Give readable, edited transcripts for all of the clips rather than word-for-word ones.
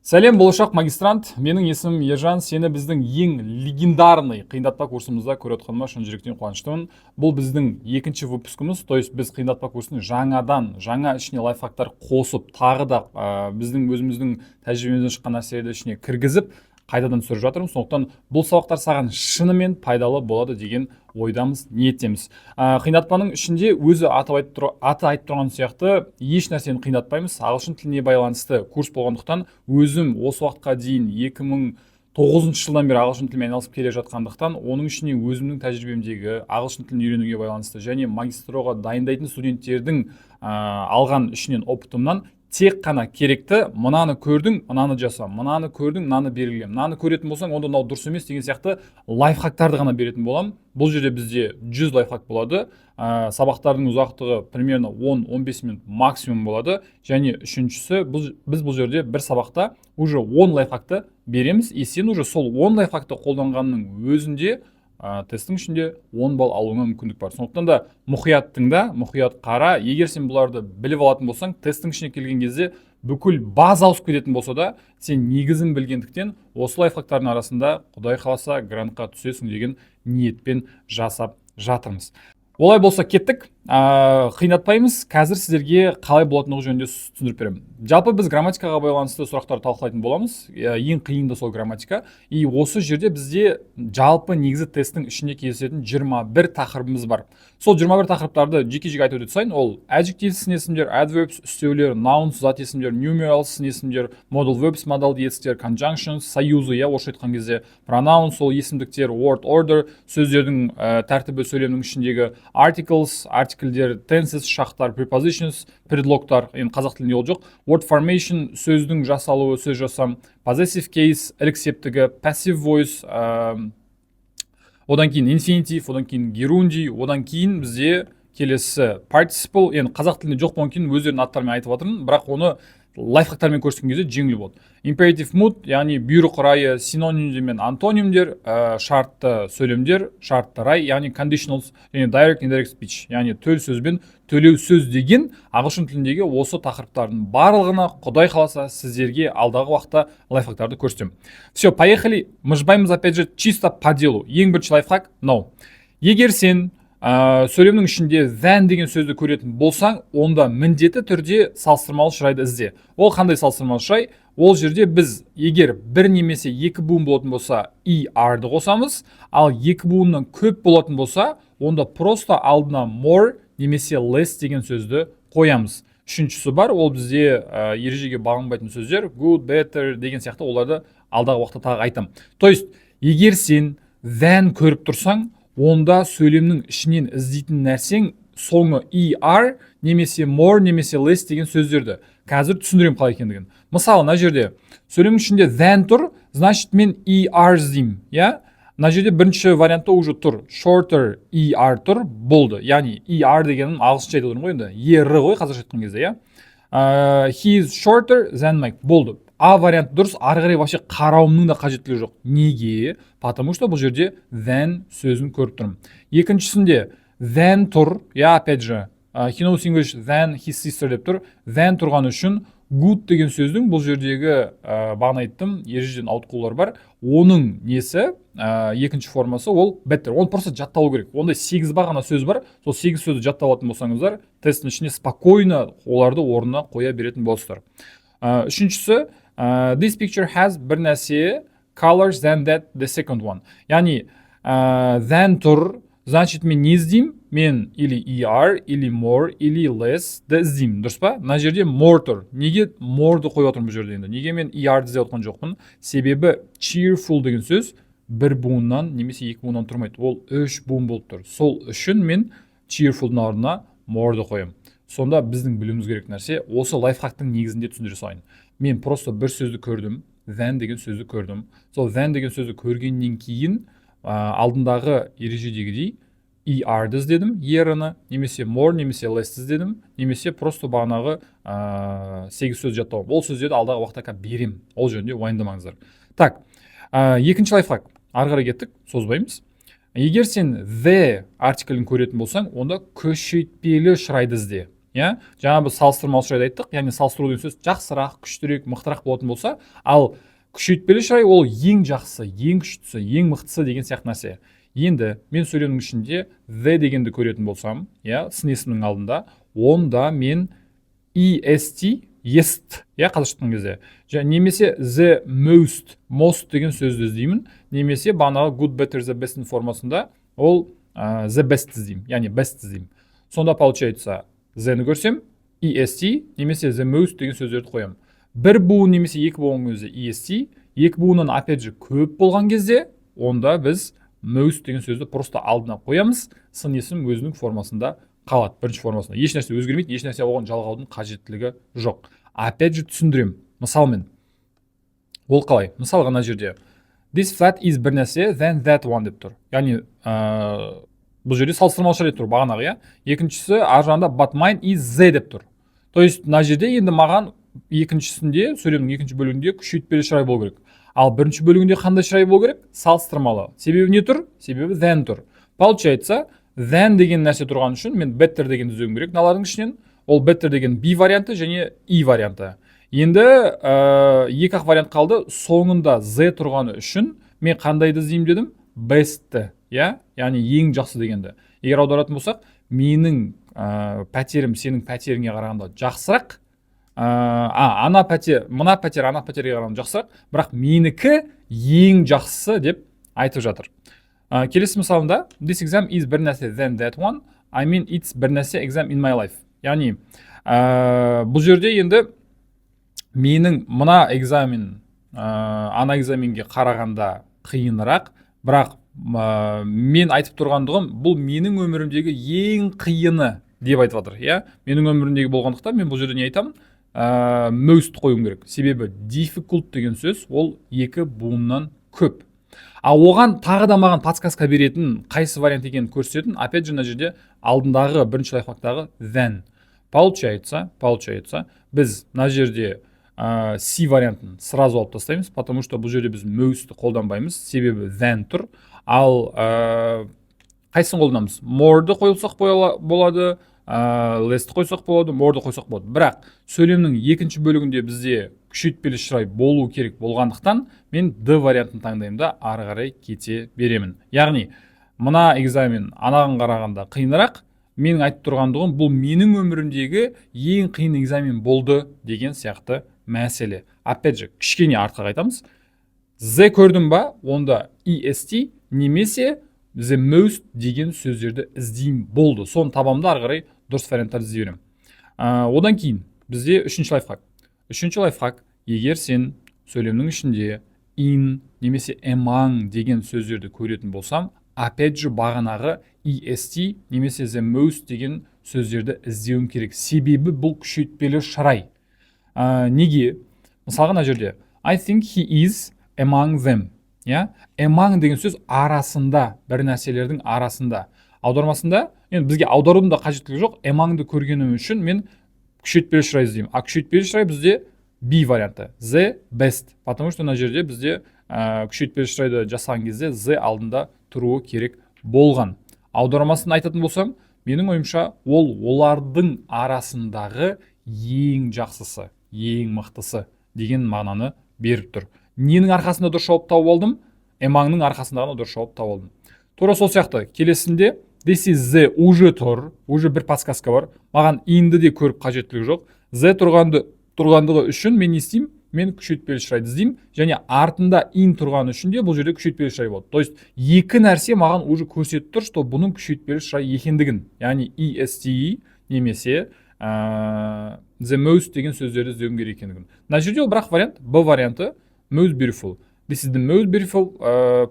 Сәлем, болашақ магистрант. Менің есімім Ержан. Сені біздің ең легендарный қиындатпа курсымызда көріп отқаныма шын жүректен қуаныштымын. Бұл біздің екінші выпускымыз. То есть біз қиындатпа курсын жаңа ішіне лайфхактар қосып, тағы да біздің өзіміздің тәжірибемізден шыққан нәрселерді ішіне кіргізіп, қайтадан түсіріп жатырмыз. Сондықтан бұл сабақтар саған шынымен пайдалы болады деген ойдамыз, ниеттеміз. Қиындатпаның ішінде өзі аты айтып тұрған сияқты еш нәрсені қиындатпаймыз. Ағылшын тіліне байланысты курс болғандықтан өзім осы уақытқа дейін 2009 жылдан бері ағылшын тілімен айналысып келе жатқандықтан, оның ішіне өзімнің тәжірибемдегі ағылшын тілін үйренуге байланысты және магистратураға дайындайтын студенттердің алған ішінен опытымнан тек қана керекті мынаны көрдің, мынаны жаса, мынаны көрдің, мынаны белгіле, мынаны көретін болсаң, онда мынау дұрыс емес деген сияқты лайфхактарды ғана беретін боламын. Бұл жерде бізде 100 лайфхак болады. Сабақтардың ұзақтығы примерно 10-15 минут максимум болады. Және үшіншісі, біз бұл жерде бір сабақта уже 10 лайфхакты береміз. И сен уже сол 10 лайфхакты қолданғанның өзінде тесттің ішінде 10 балл алуыңа мүмкіндік бар. Сондықтан да мұқият тыңда, мұқият қара. Егер сен бұларды біліп алатын болсаң, тесттің ішіне келген кезде бүкіл база ауысып кететін болса да, сен негізін білгендіктен осы лайфхактардың арасында Құдай қаласа грантқа түсесің деген ниетпен жасап жатырмыз. Олай болса кеттік. Қиындатпаймыз. Қазір сіздерге қалай болатындығы жөнінде түсіндіріп беремін. Жалпы біз грамматикаға байланысты сұрақтар талқылайтын боламыз. Ең қиынды сол грамматика. И осы жерде бізде жалпы негізі тесттің ішінде кездесетін 21 тақырыбымыз бар. Сол 21 тақырыптарды жеке-жеке айтып өтіп сайын, ол adjective сын есімдер, adverbs үстеулер, nouns зат есімдер, numerals сын есімдер, modal verbs модалды етістер, conjunctions, союзы, орысша айтқан кезде pronouns, ол есімдіктер, word order, сөздердің тәртібі сөйлемнің ішіндегі articles, артиклдер, tenses, шақтар, prepositions, предлогтар, енді қазақ тілінде ол жоқ, word formation, сөздің жасалуы, сөз жасам, possessive case, ілік септігі, passive voice, одан кейін infinitive, одан кейін gerundy, одан кейін бізде келесі participle, енді қазақ тілінде жоқ болған кейін өздерінің аттарымен айтып жатырмын, бірақ оны лайфхактармен көрсеткен кезде жеңіл болады. Imperative mood, яғни бұйрық райы, синонимдер мен антонимдер, шартты сөйлемдер, шартты рай, яғни conditionals, және direct indirect speech, яғни төл сөз бен төлеу сөз деген ағылшын тіліндегі осы тақырыптардың барлығына Құдай қаласа сіздерге алдағы уақытта лайфхактарды көрсетемін. Все, поехали. Мұжбаймыз опять же чисто по делу. Ең бірінші лайфхак мынау. Егер сен сөйлемнің ішінде than деген сөзді көретін болсаң, онда міндетті түрде салыстырмалы шырайды ізде. Ол қандай салыстырмалы шырай? Ол жерде біз егер бір немесе екі буын болатын болса, er-ді қосамыз, ал екі буыннан көп болатын болса, онда просто алдына more немесе less деген сөзді қоямыз. Үшіншісі бар, ол бізде ережеге бағынбайтын сөздер, good, better деген сияқты, оларды алдағы уақытта тағы айтам. То есть, егер сен than көріп тұрсаң, онда сөйлемнің ішінен іздейтін нәрсең соңы er немесе more немесе less деген сөздерді. Қазір түсіндірем қалай екендігін. Мысалы, мына жерде сөйлемнің ішінде than тұр, значит мен er іздеймін, иә? Мына жерде бірінші вариантта уже тұр, shorter er тұр, болды. Яғни er дегенім ағылшынша айтып отырмын ғой енді, ғой қазақша айтқан кезде, иә? He is shorter than Mike, болды. А вариант дұрыс, ары қарай вообще қарауымның да қажеттілігі жоқ. Неге? Потому что бұл жерде than сөзін көріп тұрмын. Екіншісінде than тұр, я опять же, he knows English than his sister деп тұр. Than тұрған үшін good деген сөздің бұл жердегі бағана айттым, ережеден ауытқулар бар. Оның несі, екінші формасы ол better. Оны просто жатталу керек. Онда 8 бағана сөз бар. Сол 8 сөзді жаттап алатын болсаңыздар, тесттің ішіне спокойно оларды орнына қоя беретін болсыздар. Үшіншісі, this picture has бір нәрсе colors than that the second one. Яғни, than тұр, значит мен не іздеймін? Мен или er, или more, или less ді іздеймін, дұрыс па? Мына жерде more тұр. Неге more'ды қойып отырмын бұл жерде енді? Неге мен er'ді іздеп отқан жоқпын? Себебі cheerful деген сөз бір буыннан немесе екі буыннан тұрмайды. Ол 3 буын болып тұр. Сол үшін мен cheerful'дың орнына more'ды қоямын. Сонда біздің білуіміз керек нәрсе осы лайфхактың негізінде түсіндіре салайын. Мен просто бір сөзді көрдім, than деген сөзді көрдім. Сол than деген сөзді көргеннен кейін алдындағы ережедегідей er-ді іздедім, er-ны, немесе more, немесе less іздедім, немесе просто бағанағы 8 сөз жаттау. Ол сөздерді алдағы уақытта берем. Ол жөнінде уайымдамаңыздар. Так, екінші лайфхак. Ары қарай кеттік, созбаймыз. Егер сен the артиклін көретін болсаң, онда күшейтпелі шырайды ізде. иә, жаңа біз салыстырмалы шырайды айттық, яғни салыстыру деген сөз жақсырақ, күштірек, мықтырақ болатын болса, ал күшейтпелі шырай ол ең жақсы, ең күштісі, ең мықтысы деген сияқты нәрсе. Енді мен сөйлемнің ішінде the дегенді көретін болсам, иә, сын есімнің алдында, онда мен est, est, иә, қазақша айтқан кезде, немесе the most деген сөзді іздеймін, немесе бағанағы good, better, the best'in формасында ол the best іздеймін, яғни best іздеймін. Сонда получается the-ні көрсем est, немесе the most деген сөздерді қоямын. Бір буын немесе екі буын кезде est, екі буыннан опять же көп болған кезде, онда біз most деген сөзді просто алдына қоямыз, сын есім өзінің формасында қалады, бірінші формасында. Еш нәрсе өзгермейді, еш нәрсе оған жалғаудың қажеттілігі жоқ. Опять же түсіндірем, мысалмен. Ол қалай? Мысалға мына жерде this flat is бір нәрсе than that one деп тұр. Яғни бұл жерде салыстырмалы шарт тұр бағанағы, иә. Екіншісі ар жағында but mine is the деп тұр. То есть мына жерде енді маған екіншісінде, сөйлемнің екінші бөлігінде күшейтпелі шырай болу керек. Ал бірінші бөлігінде қандай шырай болу керек? Салыстырмалы. Себебі не тұр? Себебі than тұр. Получается, than деген нәрсе тұрған үшін мен better деген іздеуім керек. Мыналардың ішінен ол better деген B варианты және E варианты. Енді екі-ақ вариант қалды. Соңында Z тұрғаны үшін мен қандайды іздеймін дедім? Best'ті, иә? Яғни ең жақсы дегенді. Егер аударатын болсақ, менің пәтерім сенің пәтеріңе қарағанда жақсырақ. Ана пәтер, мына пәтер ана пәтерге қарағанда жақсырақ, бірақ менікі ең жақсысы деп айтып жатыр. Келесі мысалында this exam is бір нәрсе than that one, I mean it's бір нәрсе exam in my life. Яғни бұл жерде енді менің мына экзамен ана экзаменге қарағанда қиынырақ, бірақ мен айтып тұрғандығым бұл менің өмірімдегі ең қиыны деп айтып жатыр, иә? Менің өмірімдегі болғандықтан мен бұл жерде не айтамын? Most қоюым керек. Себебі difficult деген сөз ол екі буыннан көп. Оған тағы да маған подсказка беретін қайсы вариант екенін көрсететін, опять же мына жерде алдындағы бірінші лайфхактағы than. Получается, біз мына жерде C вариантын сразу алып тастаймыз, потому что бұл жерде біз most'ті қолданбаймыз, себебі than тұр. Ал қайсысын қолданамыз? More'ды қойылсақ болады, less'ті қойсақ болады, more'ды қойсақ болады. Бірақ сөйлемнің екінші бөлігінде бізде күшейтпелі шырай болу керек болғандықтан мен D вариантын таңдаймын да ары қарай кете беремін. Яғни мына экзамен анаған қарағанда қиынырақ, менің айтып тұрғандығым бұл менің өмірімдегі ең қиын экзамен болды деген сияқты мәселе. Опять же, кішкене артқа қайтамыз. Z көрдім ба, онда est немесе the most деген сөздерді іздеймін болды. Соны табамды ары қарай дұрыс варианттарды іздей беремін. Одан кейін бізде үшінші лайфхак. Үшінші лайфхак, егер сен сөйлемнің ішінде in немесе among деген сөздерді көретін болсам, опять же бағанағы est немесе the most деген сөздерді іздеуім керек. Себебі бұл күшейтпелі шырай. Неге? Мысалға мына жерде I think he is among them. Among деген сөз арасында, бір нәрселердің арасында. Аудармасында, енді бізге аударудың да қажеттілігі жоқ. Among'ды көргенім үшін мен күшейтпелі шырай іздеймін. Күшейтпелі шырай бізде B варианты, the best. Потому что мына жерде бізде күшейтпелі шырайды жасаған кезде the алдында тұруы керек болған. Аудармасын айтатын болсам, менің ойымша ол олардың арасындағы ең жақсысы, ең мықтысы деген мағынаны беріп тұр. Ненің арқасында дұрыс жауап тауып алдым? Among'ның арқасындағы дұрыс жауап тауып алдым. Тура сол сияқты келесінде this is the уже тұр, уже бір подсказка бар. Маған in'ді де көріп қажеттілігі жоқ. The тұрғандығы үшін мен не істеймін? Мен күшейтпелі шырайды іздеймін, және артында in тұрғаны үшін де бұл жерде күшейтпелі шырай болады. То есть екі нәрсе маған уже көрсетіп тұр, что бұның күшейтпелі шырай екендігін, яғни est немесе the most деген сөздерді іздеуім керек екендігін. Мына жерде ол бірақ вариант, Б варианты most beautiful. This is the most beautiful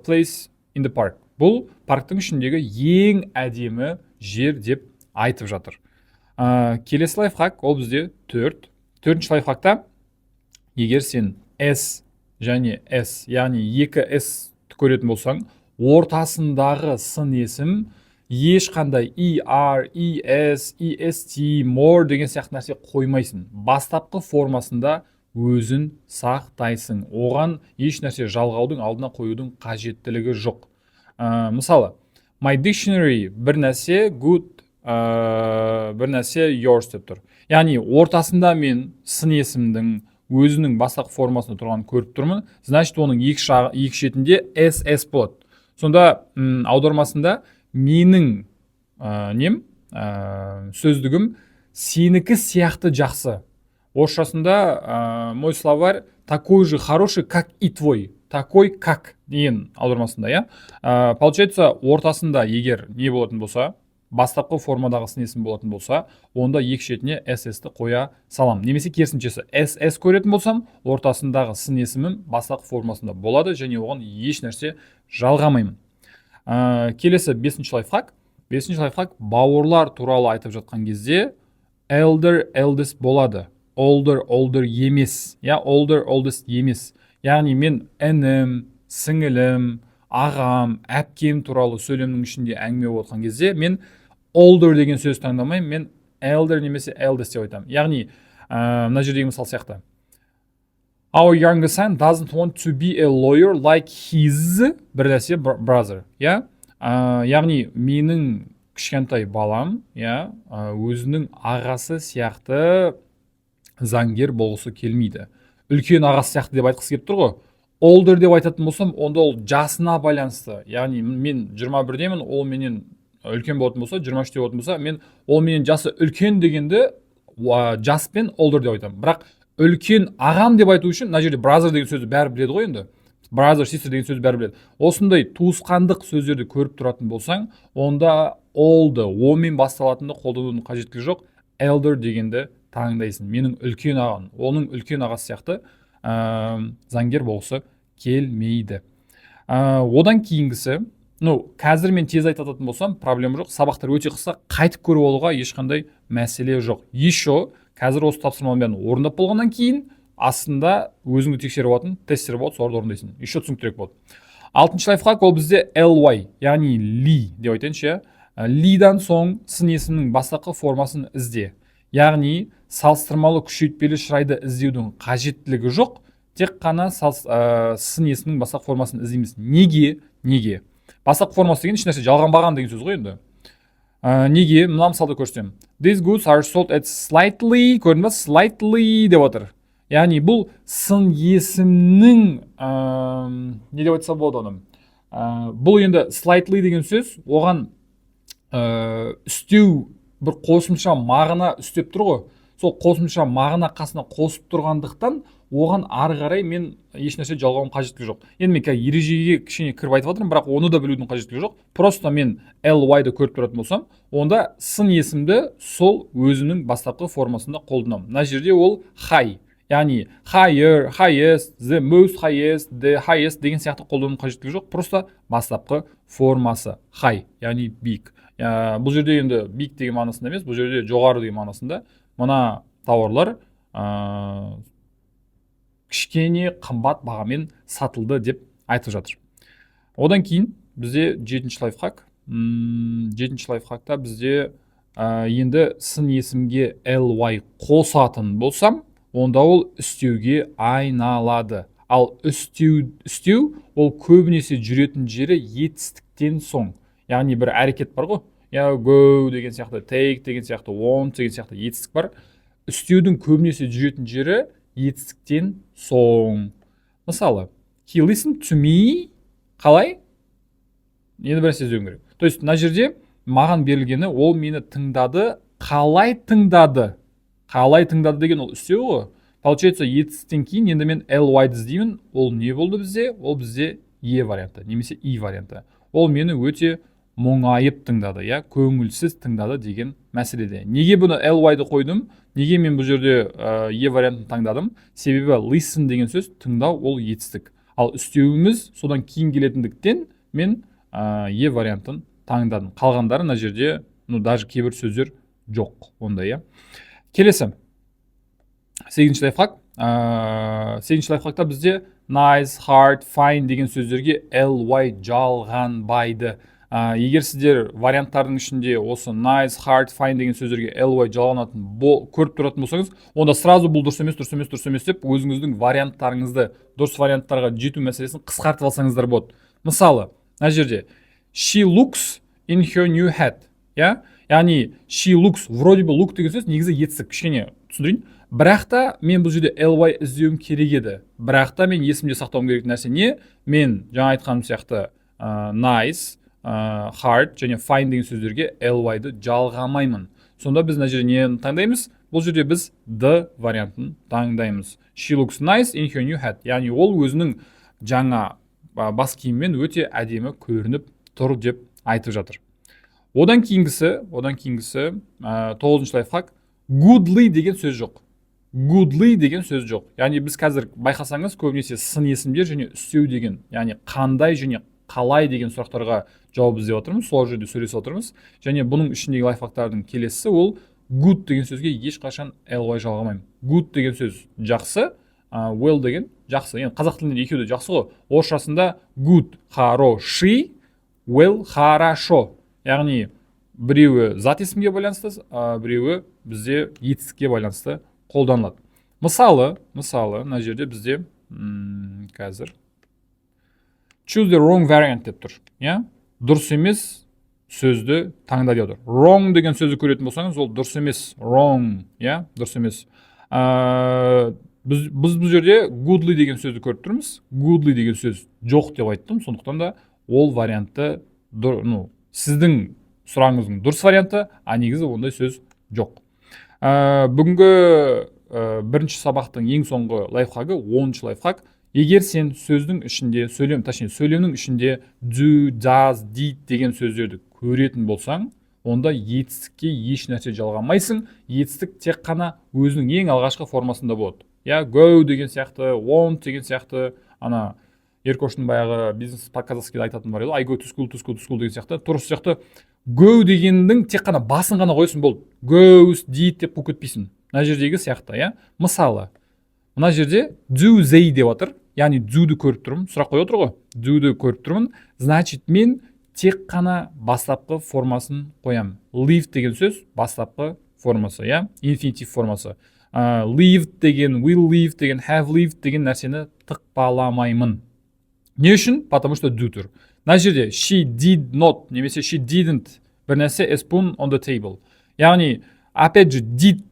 place in the park. Бұл парктың ішіндегі ең әдемі жер деп айтып жатыр. Келесі лайфхак ол бізде төртінші лайфхакта егер сен S және S, яғни екі S көретін болсаң, ортасындағы сын есім ешқандай ER, ES, EST, more деген сияқты нәрсе қоймайсың. Бастапқы формасында өзін сақтайсың. Оған еш нәрсе жалғаудың алдына қоюдың қажеттілігі жоқ. Мысалы, my dictionary бір нәрсе good бір нәрсе yours деп тұр. Яғни ортасында мен сын есімдің өзінің бастапқы формасында тұрғанын көріп тұрмын. Значит, оның екі шетінде ss болады. Сонда аудармасында менің сөздігім сенікі сияқты жақсы. Орысшасында мой словарь такой же хороший, как и твой. Такой как деген аудармасында, я. Получается, ортасында егер не болатын болса, бастапқы формадағы сын есім болатын болса, онда екі шетіне ss-ті қоя салам. Немесе керісіншесі, ss көретін болсам, ортасындағы сын есімім бастапқы формасында болады, және оған еш нәрсе жалғамаймын. Келесі 5-ші лайфхак. 5-ші лайфхак бауырлар туралы айтып жатқан кезде elder, eldest болады. Older, older емес. Я, older, oldest емес. Яғни мен інім, сіңілім, ағам, әпкем туралы сөйлемнің ішінде әңгіме отқан кезде мен older деген сөз таңдамаймын, мен elder немесе eldest деп айтамын. Яғни мына жердегі мысал сияқты. Our younger son doesn't want to be a lawyer like his brother. Яғни менің кішкентай балам өзінің ағасы сияқты заңгер болғысы келмейді. Үлкен ағасы сияқты деп айтқысы келіп тұр ғой. Older деп айтатын болсам, онда ол жасына байланысты. Яғни мен 21-демін, ол менен үлкен болатын болса, 23-те болатын болса, мен ол менен жасы үлкен дегенде жаспен older деп айтамын. Бірақ үлкен ағам деп айту үшін, мына жерде brother деген сөзді бәрі біледі ғой енді. Brother, sister деген сөзді бәрі біледі. Осындай туысқандық сөздерді көріп тұратын болсаң, онда old, омен басталатынды қолданудың қажеттілігі жоқ. Elder дегенді таңдайсың. Менің үлкен ағам, оның үлкен ағасы сияқты заңгер болғысы келмейді. Одан кейінгісі, қазір мен тез айтатын болсам, проблема жоқ. Сабақтар өте қысқа, қайтып көріп алуға ешқандай мәселе жоқ. Еще қазір осы тапсырманы бәрін орындап болғаннан кейін астында өзіңді тексеріп алатын тестер болады, соларды орындайсың. Еще түсініктірек болады. 6-ші лайфхак ол бізде ly, яғни ли деп айтайыншы. Лидан соң сын есімнің бастапқы формасын ізде. Яғни салыстырмалы күшейтпелі шырайды іздеудің қажеттілігі жоқ, тек қана сын есімнің бастапқы формасын іздейміз. Неге? Бастапқы формасы деген ешнәрсе жалғанбаған деген сөз ғой енді. Неге? Мына мысалды көрсетемін. These goods are sold at slightly, көрдің бе? Slightly деп отыр. Яғни бұл сын есімнің не деп айтса болады оны. Бұл енді slightly деген сөз, оған үстеу бір қосымша мағына үстеп тұр ғой. Сол қосымша мағына қасына қосып тұрғандықтан оған ары қарай мен ешнәрсе жалғауым қажеттілігі жоқ. Енді мен ережеге кішкене кіріп айтып жатырмын, бірақ оны да білудің қажеттілігі жоқ. Просто мен ly-ды көріп тұратын болсам, онда сын есімді сол өзінің бастапқы формасында қолданамын. Мына жерде ол high, яғни higher, highest, the most highest, the highest деген сияқты қолданудың қажеттілігі жоқ. Просто бастапқы формасы high, яғни big. Бұл жерде енді big деген мағынасында емес, бұл жерде жоғары деген мағынасында. Мына тауарлар кішкене қымбат бағамен сатылды деп айтып жатыр. Одан кейін бізде 7-ші лайфхак. 7-ші лайфхакта бізде енді сын есімге ly қосатын болсам, онда ол үстеуге айналады. Ал үстеу ол көбінесе жүретін жері етістіктен соң. Яғни бір әрекет бар ғой. Go деген сияқты, take деген сияқты, want деген сияқты етістік бар. Үстеудің көбінесе жүретін жері етістіктен соң. Мысалы, he listened to me. Қалай? Енді бір нәрсе іздеуім керек. То есть, мына жерде маған берілгені ол мені тыңдады. Қалай тыңдады? Қалай тыңдады деген ол үстеу ғой. Получается, етістіктен кейін енді мен ly-ды іздеймін. Ол не болды бізде? Ол бізде e варианты, немесе i варианты. Ол мені өте мұңайып тыңдады, көңілсіз тыңдады деген мәселеде. Неге бұны ly-ды қойдым? Неге мен бұл жерде e вариантын таңдадым? Себебі listen деген сөз тыңдау ол етістік. Ал үстеуіміз содан кейін келетіндіктен мен e вариантын таңдадым. Қалғандары мына жерде, даже кейбір сөздер жоқ онда, Келесі. 8-ші лайфхак. 8-ші лайфхакта бізде nice, hard, fine деген сөздерге ly жалғанбайды. Егер сіздер варианттардың ішінде осы nice, hard, fine деген сөздерге ly жалғанатын көріп тұратын болсаңыз, онда сразу бұл дұрыс емес деп өзіңіздің варианттарыңызды дұрыс варианттарға жету мәселесін қысқартып алсаңыздар болады. Мысалы, мына жерде she looks in her new hat. яғни she looks, вроде бы look деген сөз негізі етістік, кішкене түсіндірейін. Бірақ та мен бұл жерде ly іздеуім керек еді. Бірақ та мен есімде сақтауым керек нәрсе не? Мен жаңа айтқаным сияқты nice, hard және fine деген сөздерге ly-ды жалғамаймын. Сонда біз мына жерде нені таңдаймыз? Бұл жерде біз the вариантын таңдаймыз. She looks nice in her new hat. Яғни ол өзінің жаңа бас киіммен өте әдемі көрініп тұр деп айтып жатыр. Одан кейінгісі 9-шы лайфхак, goodly деген сөз жоқ. Goodly деген сөз жоқ. Яғни біз қазір байқасаңыз көбінесе сын есімдер және үстеу деген, яғни қандай және қалай деген сұрақтарға жауап іздеп отырмыз, сол жерде сөйлесіп отырмыз. Және бұның ішіндегі лайфхактардың келесісі ол good деген сөзге ешқашан ly жалғамаймын. Good деген сөз жақсы, well деген жақсы. Енді қазақ тілінде екеуі де жақсы ғой. Орысшасында good хороший, well хорошо. Яғни біреуі зат есімге байланысты, біреуі бізде етістікке байланысты қолданылады. Мысалы, мына жерде бізде қазір choose the wrong variant деп тұр. Дұрыс емес сөзді таңда деп тұр. Wrong деген сөзді көретін болсаңыз, ол дұрыс емес. Wrong, дұрыс емес. Біз бұл жерде goodly деген сөзді көріп тұрмыз. Goodly деген сөз жоқ деп айттым. Сондықтан да ол вариантты, сіздің сұрағыңыздың дұрыс варианты, негізі ондай сөз жоқ. Бүгінгі бірінші сабақтың ең соңғы лайфхагы 10-шы лайфхак. Егер сен сөздің ішінде, сөйлемнің ішінде do, does, did деген сөздерді көретін болсаң, онда етістікке еш нәрсе жалғамайсың. Етістік тек қана өзінің ең алғашқы формасында болады. Go деген сияқты, want деген сияқты, Еркоштың баяғы бизнес по-казахски айтатын бар еді, I go to school деген сияқты, тұрыс сияқты. Go дегендің тек қана басын ғана қойсын болды. Goes, did деп бұл көтпейсін. Мына жердегі сияқты, Мысалы, мына жерде do they деп отыр. Яғни do-ды көріп тұрмын. Сұрақ қойып отыр ғой. Do-ды көріп тұрмын. Значит, мен тек қана бастапқы формасын қоямын. Live деген сөз бастапқы формасы, Infinitive формасы. Lived деген, will live деген, have lived деген нәрсені тықпаламаймын. Не үшін? Потому что do тұр. Мына жерде she did not, немесе she didn't бір нәрсе a spoon on the table. Яғни, опять же, did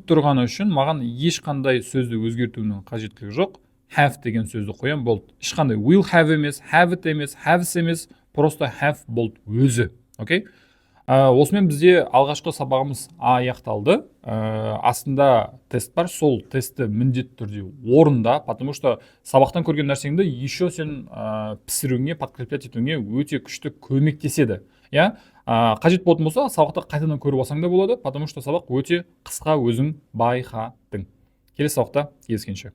тұрғаны үшін маған ешқандай сөзді өзгертуінің қажеттілігі жоқ. Have деген сөзді қоям болды. Ешқандай will have емес, have it емес, have емес, просто have болды өзі. Окей? Осымен бізде алғашқы сабағымыз аяқталды. Астында тест бар, сол тестті міндетті түрде орында, потому что сабақтан көрген нәрсеңді еще сен пісіруіңе, подкреплять етуіңе өте күшті көмектеседі. Қажет болатын болса, сабақта қайтадан көріп алсаң да болады, потому что сабақ өте қысқа, өзің байқадың. Келесі сабақта кездескенше.